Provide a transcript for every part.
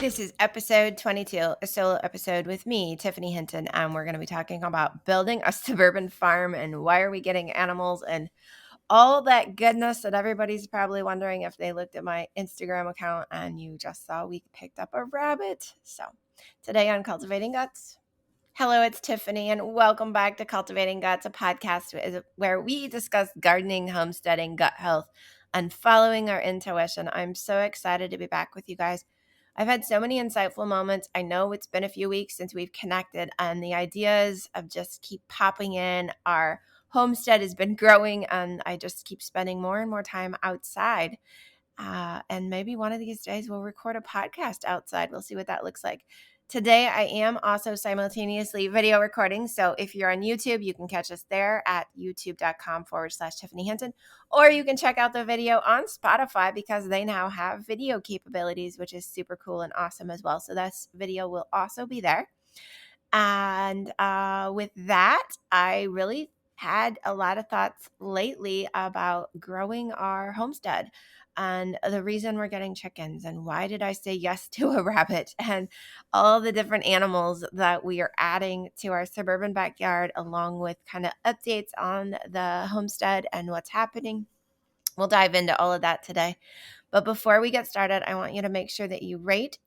This is episode 22, a solo episode with me, Tiffany Hinton, and we're going to be talking about building a suburban farm and why are we getting animals and all that goodness that everybody's probably wondering if they looked at my Instagram account and you just saw we picked up a rabbit. So today on Cultivating Guts. Hello, it's Tiffany, and welcome back to Cultivating Guts, a podcast where we discuss gardening, homesteading, gut health, and following our intuition. I'm so excited to be back with you guys. I've had so many insightful moments. I know it's been a few weeks since we've connected, and the ideas of just keep popping in. Our homestead has been growing, and I just keep spending more and more time outside. And maybe one of these days we'll record a podcast outside. We'll see what that looks like. Today, I am also simultaneously video recording. So if you're on YouTube, you can catch us there at youtube.com/Tiffany Hinton, or you can check out the video on Spotify because they now have video capabilities, which is super cool and awesome as well. So this video will also be there. And with that, I really had a lot of thoughts lately about growing our homestead and the reason we're getting chickens and why did I say yes to a rabbit and all the different animals that we are adding to our suburban backyard, along with kind of updates on the homestead and what's happening. We'll dive into all of that today. But before we get started, I want you to make sure that you rate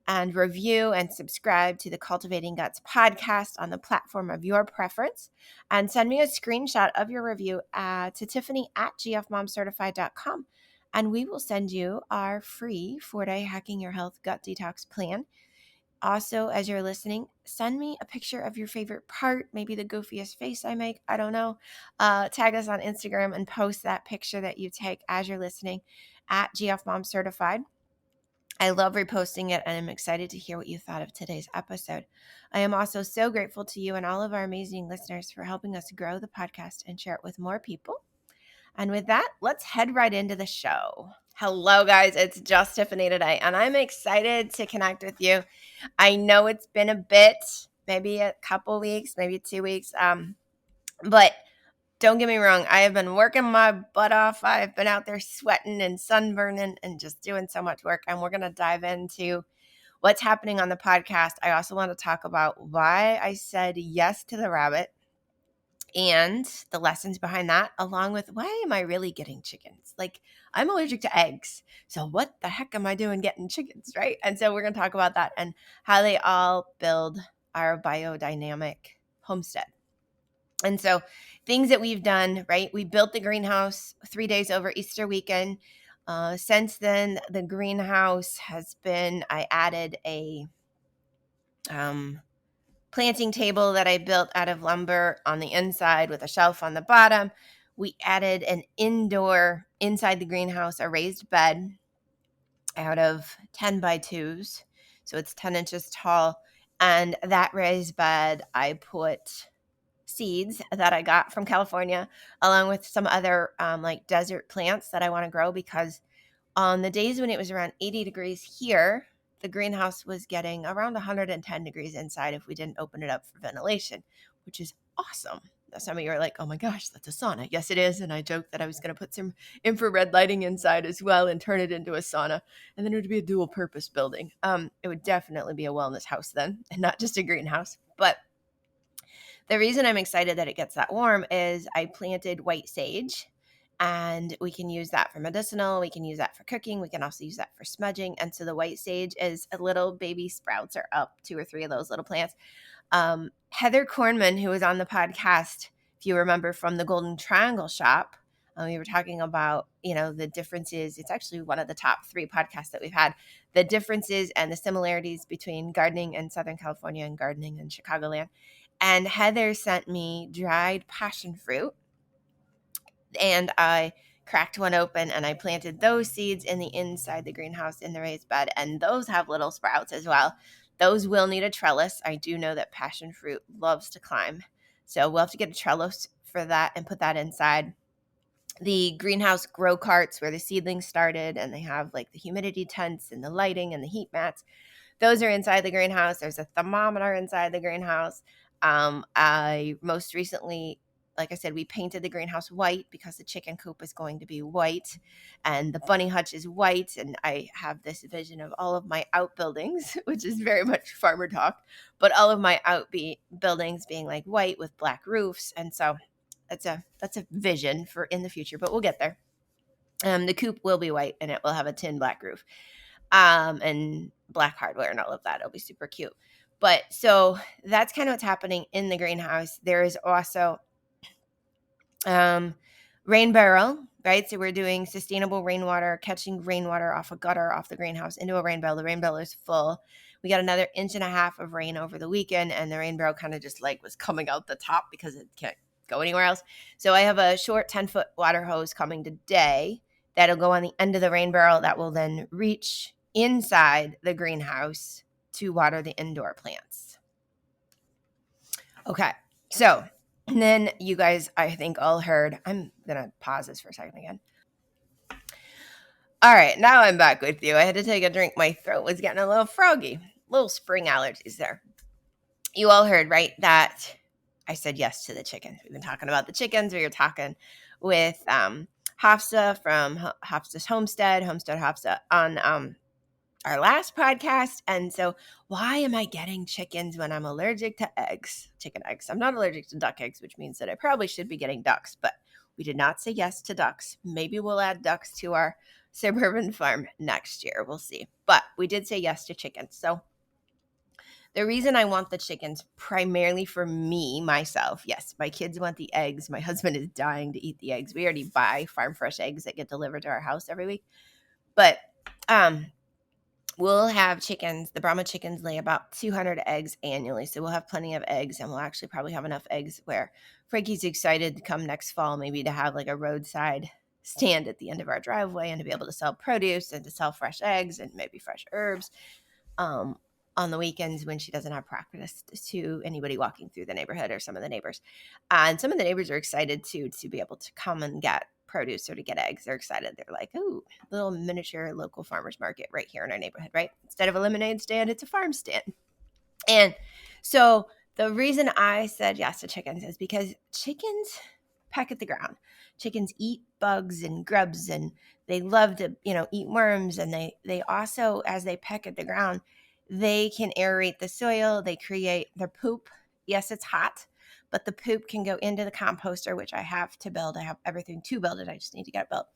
and review and subscribe to the Cultivating Guts podcast on the platform of your preference. And send me a screenshot of your review to tiffany@gfmomcertified.com. And we will send you our free 4-day Hacking Your Health Gut Detox plan. Also, as you're listening, send me a picture of your favorite part, maybe the goofiest face I make. I don't know. Tag us on Instagram and post that picture that you take as you're listening at gfmomcertified. I love reposting it, and I'm excited to hear what you thought of today's episode. I am also so grateful to you and all of our amazing listeners for helping us grow the podcast and share it with more people. And with that, let's head right into the show. Hello, guys. It's just Tiffany today, and I'm excited to connect with you. I know it's been a bit, maybe a couple weeks, maybe 2 weeks, but don't get me wrong. I have been working my butt off. I've been out there sweating and sunburning and just doing so much work. And we're going to dive into what's happening on the podcast. I also want to talk about why I said yes to the rabbit and the lessons behind that, along with why am I really getting chickens? Like, I'm allergic to eggs. So what the heck am I doing getting chickens, right? And so we're going to talk about that and how they all build our biodynamic homestead. And so things that we've done, right? We built the greenhouse 3 days over Easter weekend. Since then, the greenhouse has been, I added a planting table that I built out of lumber on the inside with a shelf on the bottom. We added an indoor, inside the greenhouse, a raised bed out of 10 by 2s. So it's 10 inches tall. And that raised bed, I put seeds that I got from California, along with some other like desert plants that I want to grow, because on the days when it was around 80 degrees here, the greenhouse was getting around 110 degrees inside if we didn't open it up for ventilation, which is awesome. Some of you are like, oh my gosh, that's a sauna. Yes, it is. And I joked that I was going to put some infrared lighting inside as well and turn it into a sauna. And then it would be a dual purpose building. It would definitely be a wellness house then, and not just a greenhouse. But the reason I'm excited that it gets that warm is I planted white sage, and we can use that for medicinal. We can use that for cooking. We can also use that for smudging. And so the white sage is a little baby sprouts are up, 2 or 3 of those little plants. Heather Kornman, who was on the podcast, if you remember, from the Golden Triangle Shop, we were talking about, the differences. It's actually one of the top 3 podcasts that we've had, the differences and the similarities between gardening in Southern California and gardening in Chicagoland. And Heather sent me dried passion fruit, and I cracked one open and I planted those seeds in the inside the greenhouse in the raised bed. And those have little sprouts as well. Those will need a trellis. I do know that passion fruit loves to climb. So we'll have to get a trellis for that and put that inside. The greenhouse grow carts where the seedlings started, and they have like the humidity tents and the lighting and the heat mats. Those are inside the greenhouse. There's a thermometer inside the greenhouse. I most recently like I said, we painted the greenhouse white because the chicken coop is going to be white and the bunny hutch is white. And I have this vision of all of my outbuildings, which is very much farmer talk, but all of my buildings being like white with black roofs. And so that's a vision for in the future, but we'll get there. The coop will be white and it will have a tin black roof, and black hardware and all of that. It'll be super cute. But so that's kind of what's happening in the greenhouse. There is also rain barrel, right? So we're doing sustainable rainwater, catching rainwater off a gutter off the greenhouse into a rain barrel. The rain barrel is full. We got another 1.5 inches of rain over the weekend, and the rain barrel kind of just like was coming out the top because it can't go anywhere else. So I have a short 10-foot water hose coming today that'll go on the end of the rain barrel that will then reach inside the greenhouse to water the indoor plants. Okay, so and then you guys, I think, all heard. I'm going to pause this for a second again. All right, now I'm back with you. I had to take a drink. My throat was getting a little froggy. Little spring allergies there. You all heard, right, that I said yes to the chickens. We've been talking about the chickens. We were talking with Hafsa from Hafsa's Homestead Hafsa on our last podcast. And so why am I getting chickens when I'm allergic to chicken eggs? I'm not allergic to duck eggs, which means that I probably should be getting ducks, but we did not say yes to ducks. Maybe we'll add ducks to our suburban farm next year. We'll see. But we did say yes to chickens. So the reason I want the chickens primarily for me, myself, yes, my kids want the eggs. My husband is dying to eat the eggs. We already buy farm fresh eggs that get delivered to our house every week. But we'll have chickens. The Brahma chickens lay about 200 eggs annually. So we'll have plenty of eggs, and we'll actually probably have enough eggs where Frankie's excited to come next fall, maybe to have like a roadside stand at the end of our driveway and to be able to sell produce and to sell fresh eggs and maybe fresh herbs on the weekends when she doesn't have practice to anybody walking through the neighborhood or some of the neighbors. And some of the neighbors are excited to be able to come and get produce or to get eggs. They're excited. They're like, oh, little miniature local farmers market right here in our neighborhood, right? Instead of a lemonade stand, it's a farm stand. And so the reason I said yes to chickens is because chickens peck at the ground. Chickens eat bugs and grubs, and they love to, eat worms. And they also, as they peck at the ground, they can aerate the soil. They create their poop. Yes, it's hot, but the poop can go into the composter, which I have to build. I have everything to build it. I just need to get it built.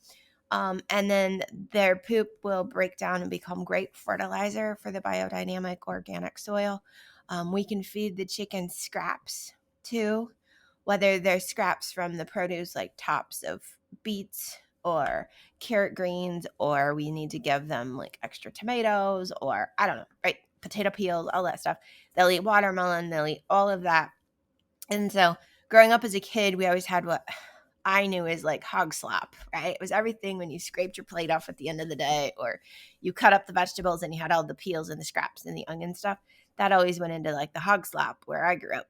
And then their poop will break down and become great fertilizer for the biodynamic organic soil. We can feed the chickens scraps too, whether they're scraps from the produce like tops of beets or carrot greens, or we need to give them like extra tomatoes or I don't know, right? Potato peels, all that stuff. They'll eat watermelon, they'll eat all of that. And so growing up as a kid, we always had what I knew is like hog slop, right? It was everything when you scraped your plate off at the end of the day, or you cut up the vegetables and you had all the peels and the scraps and the onion stuff. That always went into like the hog slop where I grew up.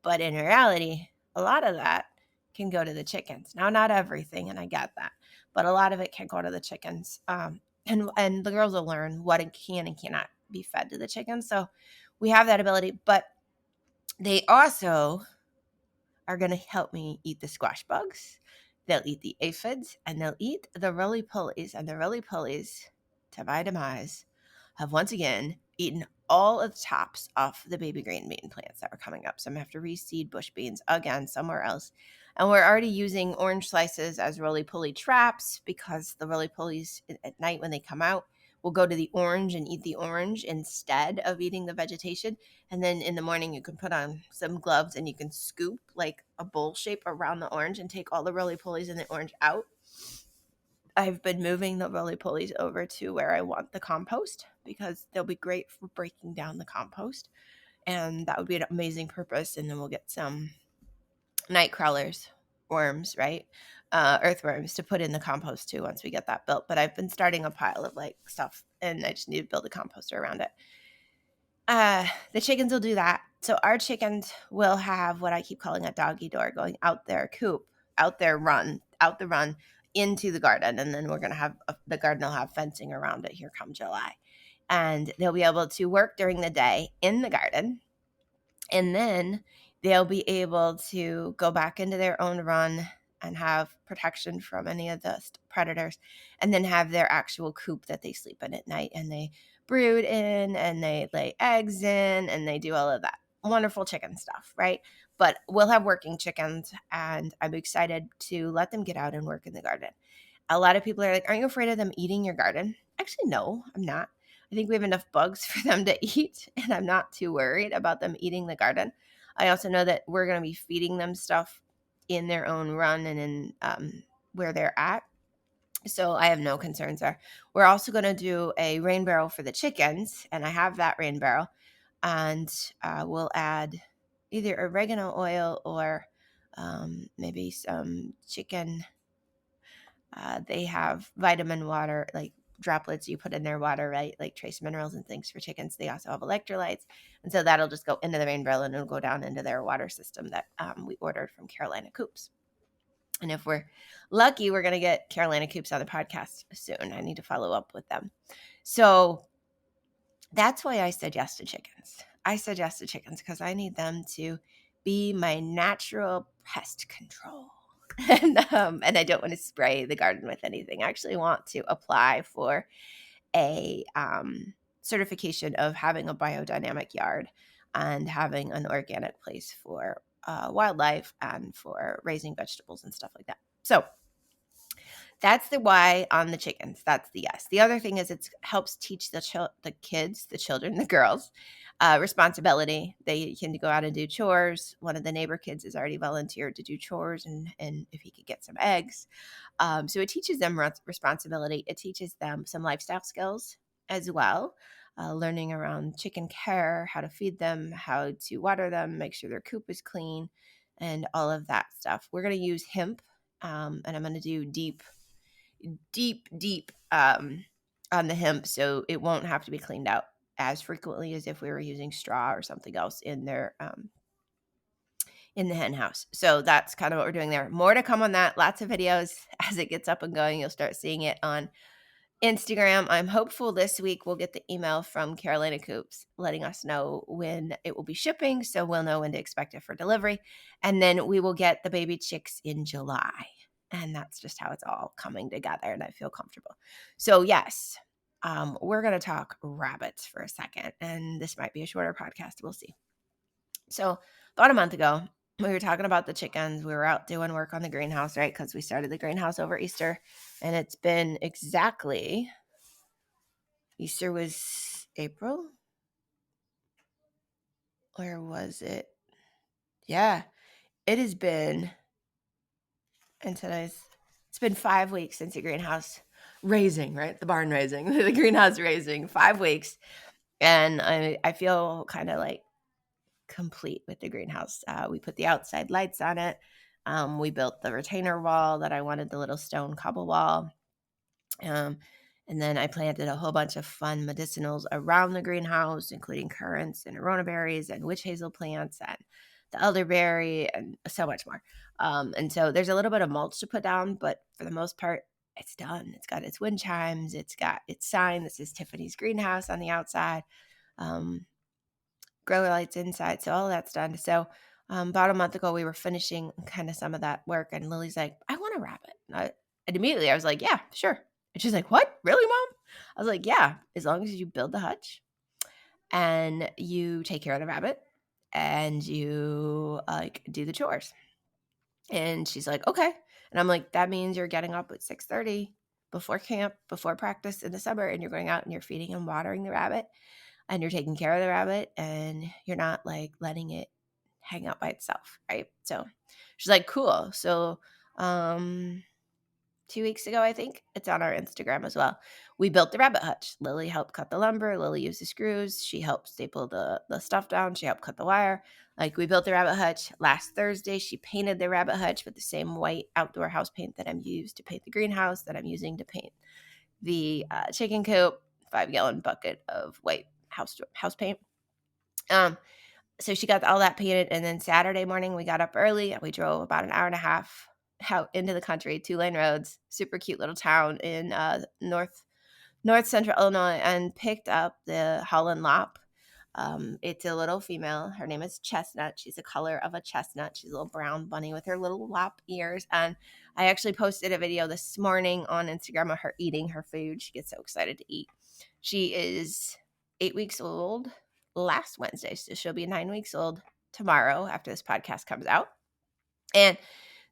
But in reality, a lot of that can go to the chickens. Now, not everything, and I get that, but a lot of it can go to the chickens. And the girls will learn what it can and cannot be fed to the chickens. So we have that ability, but they also are going to help me eat the squash bugs. They'll eat the aphids, and they'll eat the roly-polies. And the roly-polies, to my demise, have once again eaten all of the tops off the baby green bean plants that were coming up. So I'm going to have to reseed bush beans again somewhere else. And we're already using orange slices as roly-poly traps because the roly-polies at night when they come out will go to the orange and eat the orange instead of eating the vegetation. And then in the morning, you can put on some gloves and you can scoop like a bowl shape around the orange and take all the roly-polies and the orange out. I've been moving the roly-polies over to where I want the compost because they'll be great for breaking down the compost. And that would be an amazing purpose. And then we'll get some night crawlers, worms, right? Earthworms to put in the compost too once we get that built. But I've been starting a pile of like stuff and I just need to build a composter around it. The chickens will do that. So our chickens will have what I keep calling a doggy door going out their coop, out the run into the garden. And then we're going to have the garden will have fencing around it here come July. And they'll be able to work during the day in the garden. And then they'll be able to go back into their own run and have protection from any of the predators, and then have their actual coop that they sleep in at night, and they brood in, and they lay eggs in, and they do all of that wonderful chicken stuff, right? But we'll have working chickens, and I'm excited to let them get out and work in the garden. A lot of people are like, aren't you afraid of them eating your garden? Actually, no, I'm not. I think we have enough bugs for them to eat, and I'm not too worried about them eating the garden. I also know that we're going to be feeding them stuff in their own run and in where they're at. So I have no concerns there. We're also going to do a rain barrel for the chickens, and I have that rain barrel. And we'll add either oregano oil or maybe some chicken. They have vitamin water, like droplets you put in their water, right? Like trace minerals and things for chickens. They also have electrolytes. And so that'll just go into the rain barrel and it'll go down into their water system that we ordered from Carolina Coops. And if we're lucky, we're going to get Carolina Coops on the podcast soon. I need to follow up with them. So that's why I said yes to chickens. I said yes to chickens because I need them to be my natural pest control. And I don't want to spray the garden with anything. I actually want to apply for a certification of having a biodynamic yard and having an organic place for wildlife and for raising vegetables and stuff like that. So that's the why on the chickens. That's the yes. The other thing is it helps teach the kids, the children, the girls, responsibility. They can go out and do chores. One of the neighbor kids has already volunteered to do chores and if he could get some eggs. So it teaches them responsibility. It teaches them some lifestyle skills as well. Learning around chicken care, how to feed them, how to water them, make sure their coop is clean, and all of that stuff. We're going to use hemp, and I'm going to do deep on the hemp, so it won't have to be cleaned out as frequently as if we were using straw or something else in their in the hen house. So that's kind of what we're doing there. More to come on that. Lots of videos as it gets up and going. You'll start seeing it on Instagram. I'm hopeful this week we'll get the email from Carolina Coops letting us know when it will be shipping, so we'll know when to expect it for delivery. And then we will get the baby chicks in July. And that's just how it's all coming together, and I feel comfortable. So yes, we're going to talk rabbits for a second, and this might be a shorter podcast. We'll see. So about a month ago, we were talking about the chickens. We were out doing work on the greenhouse, right? Because we started the greenhouse over Easter, and it's been exactly, Easter was April? Or was it? Yeah, it has been, and it's been 5 weeks since the greenhouse raising, right? The barn raising, the greenhouse raising, 5 weeks. And I feel kind of like complete with the greenhouse. We put the outside lights on it. We built the retainer wall that I wanted, the little stone cobble wall. And then I planted a whole bunch of fun medicinals around the greenhouse, including currants and arona berries and witch hazel plants and the elderberry and so much more. And so there's a little bit of mulch to put down, but for the most part, it's done. It's got its wind chimes. It's got its sign that says Tiffany's greenhouse on the outside. Grow lights inside. So all of that's done. So about a month ago, we were finishing kind of some of that work, and Lily's like, I want a rabbit. And immediately I was like, yeah, sure. And she's like, what? Really, Mom? I was like, yeah, as long as you build the hutch and you take care of the rabbit and you do the chores. And she's like, okay. And I'm like, that means you're getting up at 6:30 before camp, before practice in the summer, and you're going out and you're feeding and watering the rabbit, and you're taking care of the rabbit, and you're not like letting it hang out by itself, right? So she's like, cool. So 2 weeks ago, I think, it's on our Instagram as well, we built the rabbit hutch. Lily helped cut the lumber. Lily used the screws. She helped staple the stuff down. She helped cut the wire. Like, we built the rabbit hutch. Last Thursday, she painted the rabbit hutch with the same white outdoor house paint that I'm used to paint the greenhouse, that I'm using to paint the chicken coop, 5-gallon bucket of white house paint. So she got all that painted, and then Saturday morning we got up early and we drove about an hour and a half out into the country, 2-lane roads, super cute little town in north central Illinois, and picked up the Holland Lop. It's a little female. Her name is Chestnut. She's the color of a chestnut. She's a little brown bunny with her little lop ears. And I actually posted a video this morning on Instagram of her eating her food. She gets so excited to eat. She is 8 weeks old last Wednesday, so she'll be 9 weeks old tomorrow after this podcast comes out. And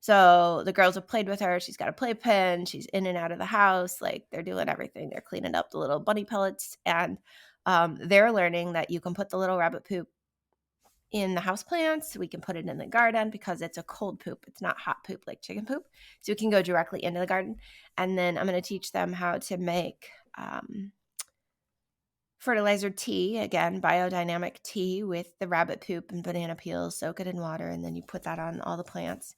so the girls have played with her. She's got a playpen. She's in and out of the house. Like, they're doing everything. They're cleaning up the little bunny pellets. And they're learning that you can put the little rabbit poop in the house plants. We can put it in the garden because it's a cold poop. It's not hot poop like chicken poop. So it can go directly into the garden. And then I'm going to teach them how to make fertilizer tea, again, biodynamic tea with the rabbit poop and banana peels, soak it in water, and then you put that on all the plants.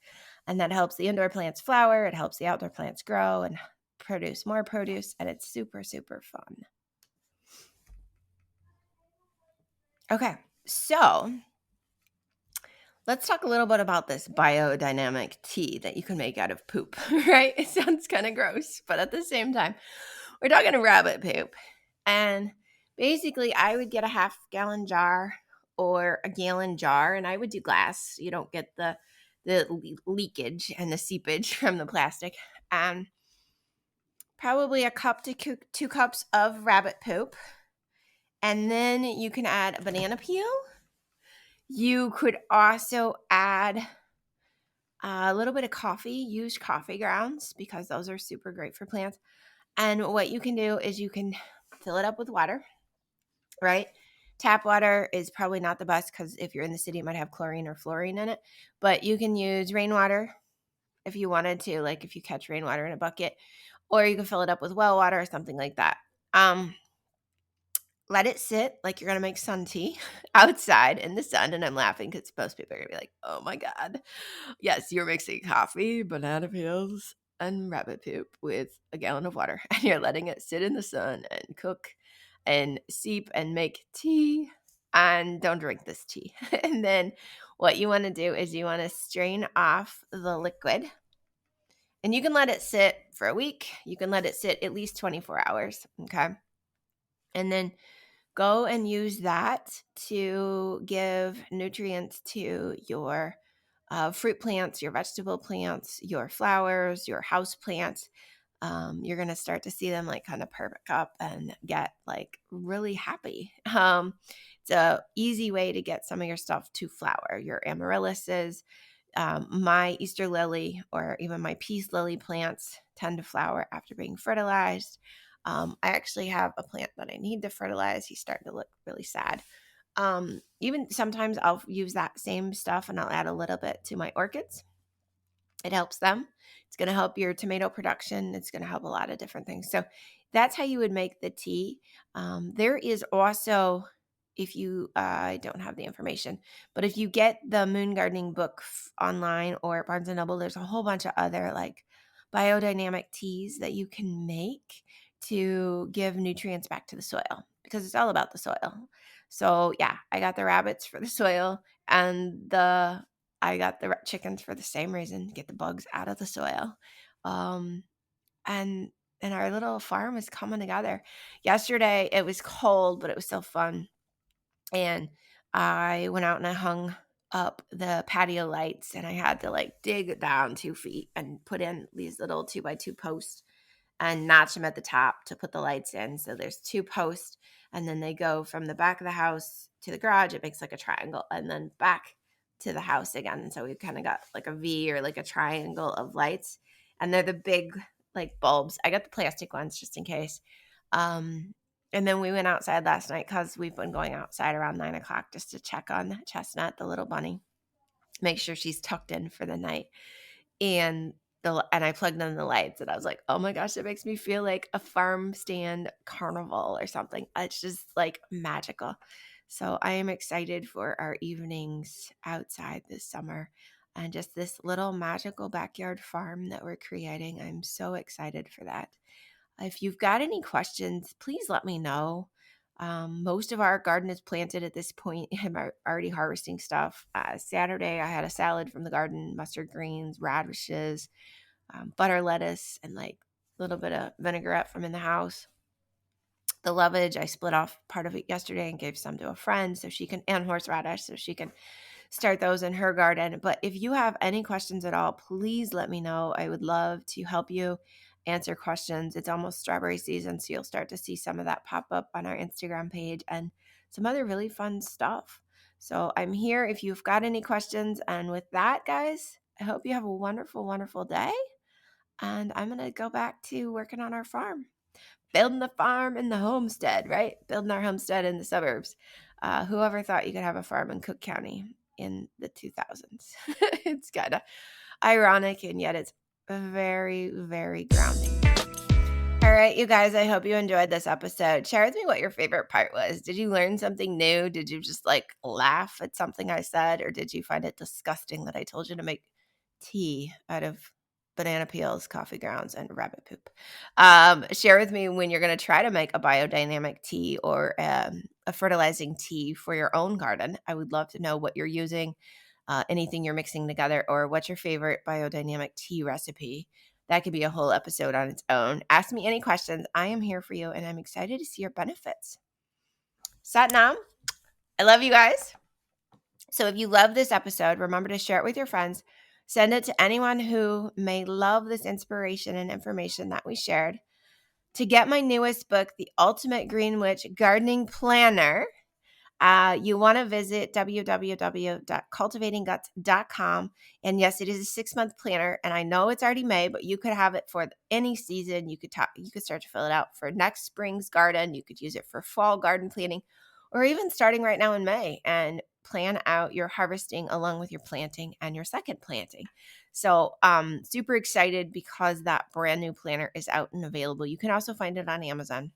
And that helps the indoor plants flower. It helps the outdoor plants grow and produce more produce. And it's super, super fun. Okay, so let's talk a little bit about this biodynamic tea that you can make out of poop, right? It sounds kind of gross, but at the same time, we're talking rabbit poop. And basically, I would get a half-gallon jar or a gallon jar, and I would do glass. You don't get the leakage and the seepage from the plastic. And probably a cup to 2 cups of rabbit poop. And then you can add a banana peel. You could also add a little bit of coffee, used coffee grounds, because those are super great for plants. And what you can do is you can fill it up with water, right? Tap water is probably not the best because if you're in the city, it might have chlorine or fluorine in it. But you can use rainwater if you wanted to, like if you catch rainwater in a bucket, or you can fill it up with well water or something like that. Let it sit like you're going to make sun tea outside in the sun. And I'm laughing because most people are going to be like, oh my God. Yes, you're mixing coffee, banana peels, and rabbit poop with a gallon of water. And you're letting it sit in the sun and cook and seep and make tea. And don't drink this tea. And then what you want to do is you want to strain off the liquid. And you can let it sit for a week. You can let it sit at least 24 hours. Okay. And then go and use that to give nutrients to your fruit plants, your vegetable plants, your flowers, your house plants. You're going to start to see them like kind of perk up and get like really happy. It's a easy way to get some of your stuff to flower. Your amaryllises, my Easter lily, or even my peace lily plants tend to flower after being fertilized. I actually have a plant that I need to fertilize. He's starting to look really sad. Even sometimes I'll use that same stuff and I'll add a little bit to my orchids. It helps them. It's going to help your tomato production. It's going to help a lot of different things. So that's how you would make the tea. There is also, if you, I don't have the information, but if you get the Moon Gardening book online or at Barnes & Noble, there's a whole bunch of other like biodynamic teas that you can make to give nutrients back to the soil, because it's all about the soil. So yeah, I got the rabbits for the soil, and I got the chickens for the same reason, get the bugs out of the soil. And our little farm is coming together. Yesterday it was cold, but it was still fun. And I went out and I hung up the patio lights, and I had to like dig down 2 feet and put in these little 2x2 posts and notch them at the top to put the lights in. So there's 2 posts, and then they go from the back of the house to the garage. It makes like a triangle, and then back to the house again. And so we've kind of got like a V or like a triangle of lights, and they're the big like bulbs. I got the plastic ones just in case. And then we went outside last night because we've been going outside around 9 o'clock just to check on Chestnut, the little bunny, make sure she's tucked in for the night. And I plugged in the lights, and I was like, oh my gosh, it makes me feel like a farm stand carnival or something. It's just like magical. So I am excited for our evenings outside this summer and just this little magical backyard farm that we're creating. I'm so excited for that. If you've got any questions, please let me know. Most of our garden is planted at this point. I'm already harvesting stuff. Saturday, I had a salad from the garden, mustard greens, radishes, butter lettuce, and like a little bit of vinaigrette from in the house. The lovage, I split off part of it yesterday and gave some to a friend so she can, and horseradish, so she can start those in her garden. But if you have any questions at all, please let me know. I would love to help you answer questions. It's almost strawberry season, so you'll start to see some of that pop up on our Instagram page and some other really fun stuff. So I'm here if you've got any questions. And with that, guys, I hope you have a wonderful, wonderful day. And I'm going to go back to working on our farm, building the farm and the homestead, right? Building our homestead in the suburbs. Whoever thought you could have a farm in Cook County in the 2000s? It's kind of ironic, and yet it's very, very grounding. All right, you guys, I hope you enjoyed this episode. Share with me what your favorite part was. Did you learn something new? Did you just like laugh at something I said? Or did you find it disgusting that I told you to make tea out of banana peels, coffee grounds, and rabbit poop? Share with me when you're going to try to make a biodynamic tea or a fertilizing tea for your own garden. I would love to know what you're using, anything you're mixing together, or what's your favorite biodynamic tea recipe. That could be a whole episode on its own. Ask me any questions. I am here for you, and I'm excited to see your benefits. Satnam, I love you guys. So if you love this episode, remember to share it with your friends. Send it to anyone who may love this inspiration and information that we shared. To get my newest book, The Ultimate Green Witch Gardening Planner, you want to visit www.cultivatingguts.com. And yes, it is a 6-month planner. And I know it's already May, but you could have it for any season. You could start to fill it out for next spring's garden. You could use it for fall garden planting, or even starting right now in May and plan out your harvesting along with your planting and your second planting. So super excited because that brand new planner is out and available. You can also find it on Amazon.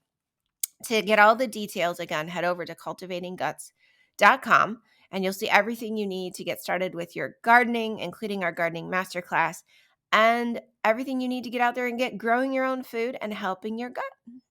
To get all the details, again, head over to cultivatingguts.com and you'll see everything you need to get started with your gardening, including our gardening masterclass, and everything you need to get out there and get growing your own food and helping your gut.